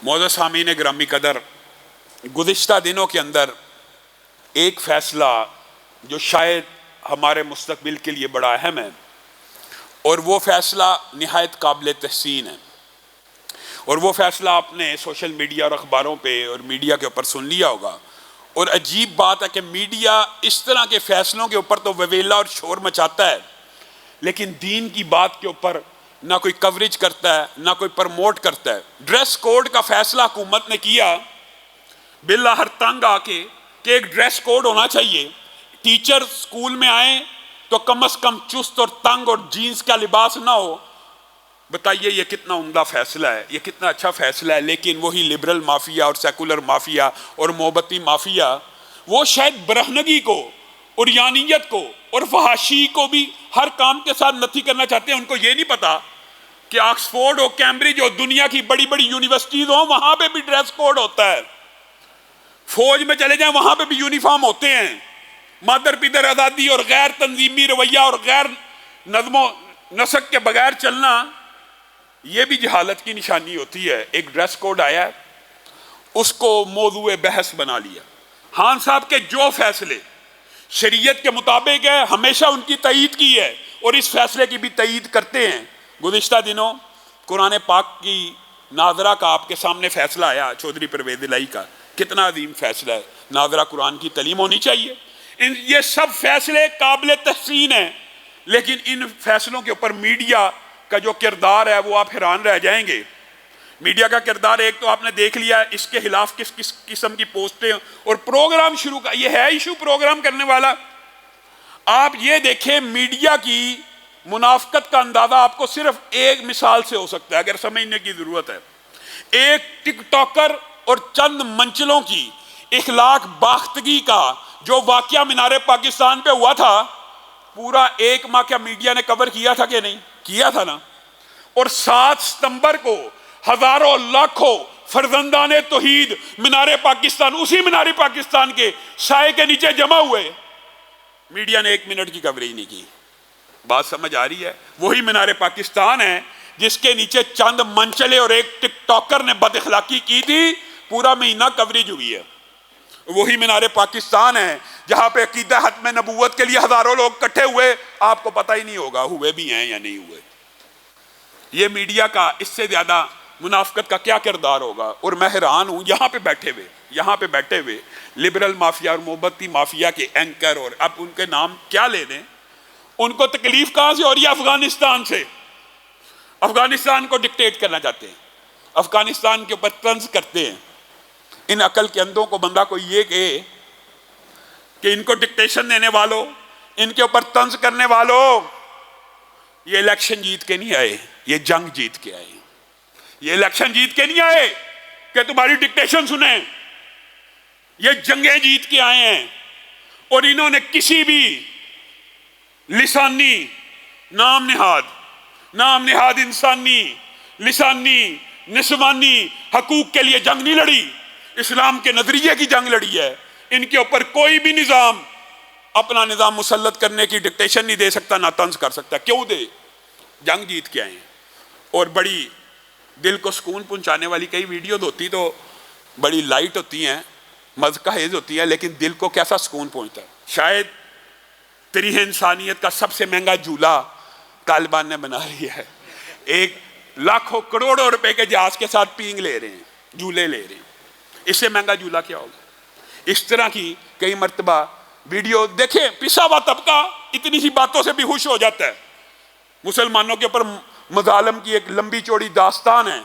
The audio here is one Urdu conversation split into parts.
معزز سامعین گرامی قدر، گزشتہ دنوں کے اندر ایک فیصلہ جو شاید ہمارے مستقبل کے لیے بڑا اہم ہے، اور وہ فیصلہ نہایت قابل تحسین ہے، اور وہ فیصلہ آپ نے سوشل میڈیا اور اخباروں پہ اور میڈیا کے اوپر سن لیا ہوگا۔ اور عجیب بات ہے کہ میڈیا اس طرح کے فیصلوں کے اوپر تو وویلا اور شور مچاتا ہے، لیکن دین کی بات کے اوپر نہ کوئی کوریج کرتا ہے، نہ کوئی پرموٹ کرتا ہے۔ ڈریس کوڈ کا فیصلہ حکومت نے کیا بالآخر تنگ آ کے کہ ایک ڈریس کوڈ ہونا چاہیے، ٹیچر سکول میں آئیں تو کم از کم چست اور تنگ اور جینز کا لباس نہ ہو۔ بتائیے یہ کتنا عمدہ فیصلہ ہے، یہ کتنا اچھا فیصلہ ہے، لیکن وہی لبرل مافیا اور سیکولر مافیا اور محبتی مافیا وہ شاید برہنگی کو اور یانیت کو اور فحاشی کو بھی ہر کام کے ساتھ نتھی کرنا چاہتے ہیں۔ ان کو یہ نہیں پتا کہ آکسفورڈ ہو، کیمبرج ہو، دنیا کی بڑی بڑی یونیورسٹیز ہوں، وہاں پہ بھی ڈریس کوڈ ہوتا ہے۔ فوج میں چلے جائیں وہاں پہ بھی یونیفارم ہوتے ہیں۔ مادر پیدر آزادی اور غیر تنظیمی رویہ اور غیر نظم و نسق کے بغیر چلنا، یہ بھی جہالت کی نشانی ہوتی ہے۔ ایک ڈریس کوڈ آیا ہے، اس کو موضوع بحث بنا لیا۔ خان صاحب کے جو فیصلے شریعت کے مطابق ہے ہمیشہ ان کی تائید کی ہے، اور اس فیصلے کی بھی تائید کرتے ہیں۔ گزشتہ دنوں قرآن پاک کی ناظرہ کا آپ کے سامنے فیصلہ آیا، چودھری پرویز الہی کا۔ کتنا عظیم فیصلہ ہے، ناظرہ قرآن کی تعلیم ہونی چاہیے۔ یہ سب فیصلے قابل تحسین ہیں، لیکن ان فیصلوں کے اوپر میڈیا کا جو کردار ہے وہ آپ حیران رہ جائیں گے۔ میڈیا کا کردار ایک تو آپ نے دیکھ لیا ہے، اس کے خلاف کس کس قسم کی پوسٹیں اور پروگرام شروع کا، یہ ہے ایشو پروگرام کرنے والا۔ آپ یہ دیکھیں میڈیا کی منافقت کا اندازہ آپ کو صرف ایک مثال سے ہو سکتا ہے اگر سمجھنے کی ضرورت ہے۔ ایک ٹک ٹاکر اور چند منچلوں کی اخلاق باختگی کا جو واقعہ مینار پاکستان پہ ہوا تھا، پورا ایک ماہ کا میڈیا نے کور کیا تھا کہ نہیں؟ کیا تھا نا۔ اور 7 ستمبر کو ہزاروں لاکھوں فرزندان توحید مینار پاکستان، اسی مینار پاکستان کے سائے کے نیچے جمع ہوئے، میڈیا نے 1 منٹ کی کوریج نہیں کی۔ بات سمجھ آ رہی ہے؟ وہی مینار پاکستان ہے جس کے نیچے چند منچلے اور ایک ٹک ٹاکر نے بد اخلاقی کی تھی، پورا مہینہ کوریج ہوئی ہے۔ وہی مینار پاکستان ہے جہاں پہ عقیدہ ختم نبوت کے لیے ہزاروں لوگ اکٹھے ہوئے، آپ کو پتہ ہی نہیں ہوگا ہوئے بھی ہیں یا نہیں ہوئے۔ یہ میڈیا کا اس سے زیادہ منافقت کا کیا کردار ہوگا؟ اور میں حیران ہوں یہاں پہ بیٹھے ہوئے لبرل مافیا اور محبتی مافیا کے اینکر، اور اب ان کے نام کیا لے دیں، ان کو تکلیف کہاں سے ہو رہی ہے؟ افغانستان سے۔ افغانستان کو ڈکٹیٹ کرنا چاہتے ہیں، افغانستان کے اوپر طنز کرتے ہیں۔ ان عقل کے اندھوں کو بندہ کو یہ کہے کہ ان کو ڈکٹیشن دینے والوں، ان کے اوپر طنز کرنے والوں، یہ الیکشن جیت کے نہیں آئے، یہ جنگ جیت کے آئے۔ یہ الیکشن جیت کے نہیں آئے کہ تمہاری ڈکٹیشن سنیں، یہ جنگیں جیت کے آئے ہیں۔ اور انہوں نے کسی بھی لسانی نام نہاد انسانی لسانی نسوانی حقوق کے لیے جنگ نہیں لڑی، اسلام کے نظریے کی جنگ لڑی ہے۔ ان کے اوپر کوئی بھی نظام اپنا نظام مسلط کرنے کی ڈکٹیشن نہیں دے سکتا، نہ طنز کر سکتا۔ کیوں دے؟ جنگ جیت کے آئے ہیں۔ اور بڑی دل کو سکون پہنچانے والی کئی ویڈیوز ہوتی تو بڑی لائٹ ہوتی ہیں، مذاق خیز ہوتی ہیں، لیکن دل کو کیسا سکون پہنچتا ہے۔ شاید تاریخ انسانیت کا سب سے مہنگا جھولا طالبان نے بنا لیا ہے۔ ایک لاکھوں کروڑوں روپے کے جہاز کے ساتھ پینگ لے رہے ہیں، جھولے لے رہے ہیں۔ اس سے مہنگا جھولا کیا ہوگا؟ اس طرح کی کئی مرتبہ ویڈیو دیکھیں، پسا ہوا طبقہ اتنی سی باتوں سے بھی خوش ہو جاتا ہے۔ مسلمانوں کے اوپر مظالم کی ایک لمبی چوڑی داستان ہے،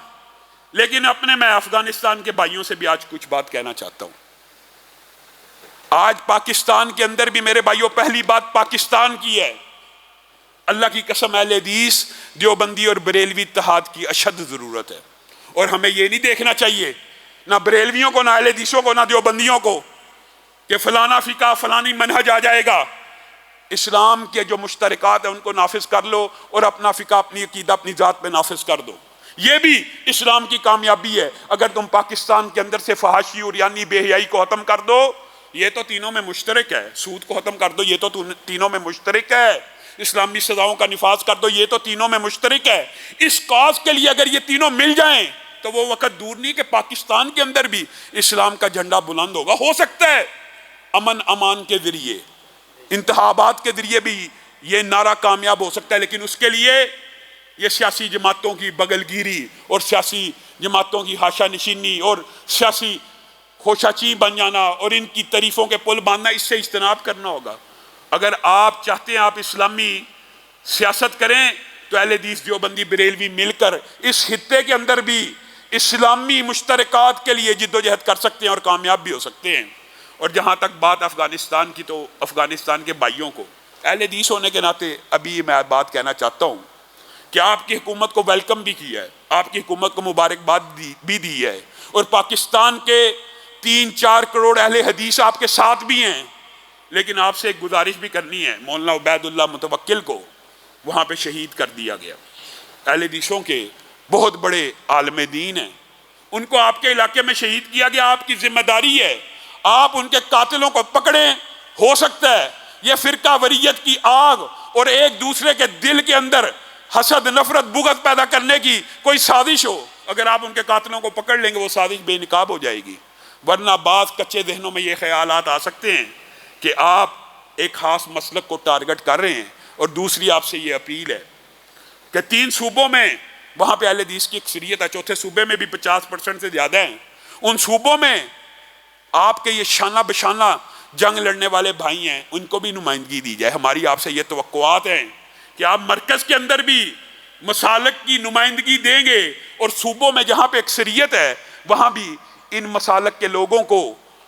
لیکن میں افغانستان کے بھائیوں سے بھی آج کچھ بات کہنا چاہتا ہوں۔ آج پاکستان کے اندر بھی میرے بھائیوں پہلی بات پاکستان کی ہے۔ اللہ کی قسم اہل حدیث دیوبندی اور بریلوی اتحاد کی اشد ضرورت ہے، اور ہمیں یہ نہیں دیکھنا چاہیے، نہ بریلویوں کو، نہ اہل حدیثوں کو، نہ دیوبندیوں کو، کہ فلانا فقہ فلانی منہج آ جائے گا۔ اسلام کے جو مشترکات ہیں ان کو نافذ کر لو، اور اپنا فقہ، اپنی عقیدہ، اپنی ذات پہ نافذ کر دو۔ یہ بھی اسلام کی کامیابی ہے۔ اگر تم پاکستان کے اندر سے فحاشی اور یعنی بے حیائی کو ختم کر دو، یہ تو تینوں میں مشترک ہے۔ سود کو ختم کر دو، یہ تو تینوں میں مشترک ہے۔ اسلامی سزاؤں کا نفاذ کر دو، یہ تو تینوں میں مشترک ہے۔ اس کاز کے لیے اگر یہ تینوں مل جائیں تو وہ وقت دور نہیں کہ پاکستان کے اندر بھی اسلام کا جھنڈا بلند ہوگا. ہو سکتا ہے امن امان کے ذریعے، انتخابات کے ذریعے بھی یہ نعرہ کامیاب ہو سکتا ہے، لیکن اس کے لیے یہ سیاسی جماعتوں کی بغل گیری اور سیاسی جماعتوں کی حاشا نشینی اور سیاسی خوشاچی بن جانا اور ان کی تعریفوں کے پل باندھنا، اس سے اجتناب کرنا ہوگا. اگر آپ چاہتے ہیں آپ اسلامی سیاست کریں تو اہل حدیث دیوبندی بریلوی مل کر اس خطے کے اندر بھی اسلامی مشترکات کے لیے جد و جہد کر سکتے ہیں اور کامیاب بھی ہو سکتے ہیں. اور جہاں تک بات افغانستان کی، تو افغانستان کے بھائیوں کو اہل حدیث ہونے کے ناطے ابھی میں بات کہنا چاہتا ہوں کہ آپ کی حکومت کو ویلکم بھی کیا ہے، آپ کی حکومت کو مبارکباد بھی دی ہے، اور پاکستان کے 3-4 کروڑ اہل حدیث آپ کے ساتھ بھی ہیں. لیکن آپ سے ایک گزارش بھی کرنی ہے، مولانا عبید اللہ متوکل کو وہاں پہ شہید کر دیا گیا. اہل حدیثوں کے بہت بڑے عالم دین ہیں، ان کو آپ کے علاقے میں شہید کیا گیا. آپ کی ذمہ داری ہے آپ ان کے قاتلوں کو پکڑیں. ہو سکتا ہے یہ فرقہ وریت کی آگ اور ایک دوسرے کے دل کے اندر حسد، نفرت، بغض پیدا کرنے کی کوئی سازش ہو. اگر آپ ان کے قاتلوں کو پکڑ لیں گے وہ سازش بے نقاب ہو جائے گی. ورنہ بعض کچے ذہنوں میں یہ خیالات آ سکتے ہیں کہ آپ ایک خاص مسلک کو ٹارگٹ کر رہے ہیں. اور دوسری آپ سے یہ اپیل ہے کہ 3 صوبوں میں وہاں پہ اہل حدیث کی اکثریت ہے، چوتھے صوبے میں بھی 50% سے زیادہ ہیں. ان صوبوں میں آپ کے یہ شانہ بشانہ جنگ لڑنے والے بھائی ہیں، ان کو بھی نمائندگی دی جائے. ہماری آپ سے یہ توقعات ہیں کہ آپ مرکز کے اندر بھی مسالک کی نمائندگی دیں گے، اور صوبوں میں جہاں پہ اکثریت ہے وہاں بھی ان مسالک کے لوگوں کو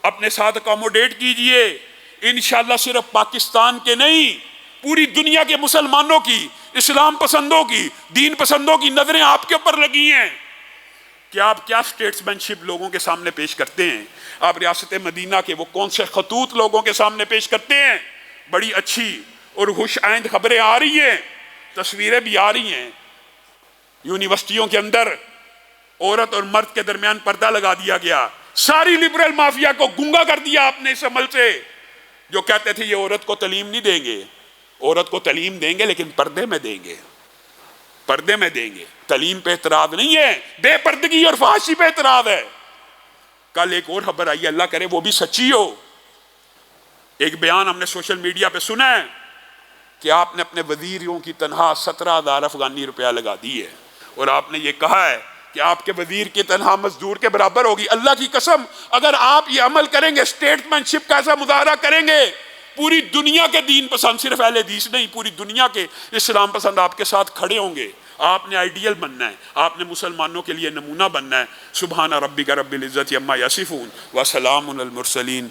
اپنے ساتھ اکاموڈیٹ کیجئے. انشاءاللہ صرف پاکستان کے نہیں، پوری دنیا کے مسلمانوں کی، اسلام پسندوں کی، دین پسندوں کی نظریں آپ کے اوپر لگی ہیں کہ آپ کیا سٹیٹسمین شپ لوگوں کے سامنے پیش کرتے ہیں. آپ ریاست مدینہ کے وہ کون سے خطوط لوگوں کے سامنے پیش کرتے ہیں. بڑی اچھی اور خوش آئند خبریں آ رہی ہیں، تصویریں بھی آ رہی ہیں. یونیورسٹیوں کے اندر عورت اور مرد کے درمیان پردہ لگا دیا گیا. ساری لبرل مافیا کو گنگا کر دیا آپ نے اس عمل سے. جو کہتے تھے یہ عورت کو تعلیم نہیں دیں گے، عورت کو تعلیم دیں گے لیکن پردے میں دیں گے، پردے میں دیں گے. تعلیم پہ اعتراض نہیں ہے، بے پردگی اور فحاشی پہ اعتراض ہے. کل ایک اور خبر آئی، اللہ کرے وہ بھی سچی ہو. ایک بیان ہم نے سوشل میڈیا پہ سنا ہے کہ آپ نے اپنے وزیروں کی تنخواہ 17,000 افغانی روپیہ لگا دی ہے، اور آپ نے یہ کہا ہے کہ آپ کے وزیر کی تنخواہ مزدور کے برابر ہوگی. اللہ کی قسم اگر آپ یہ عمل کریں گے، اسٹیٹمنٹ شپ کا ایسا مظاہرہ کریں گے، پوری دنیا کے دین پسند، صرف اہل حدیث نہیں، پوری دنیا کے اسلام پسند آپ کے ساتھ کھڑے ہوں گے. آپ نے آئیڈیل بننا ہے، آپ نے مسلمانوں کے لیے نمونہ بننا ہے. سبحان ربک رب العزت عما یصفون وسلام علی المرسلین.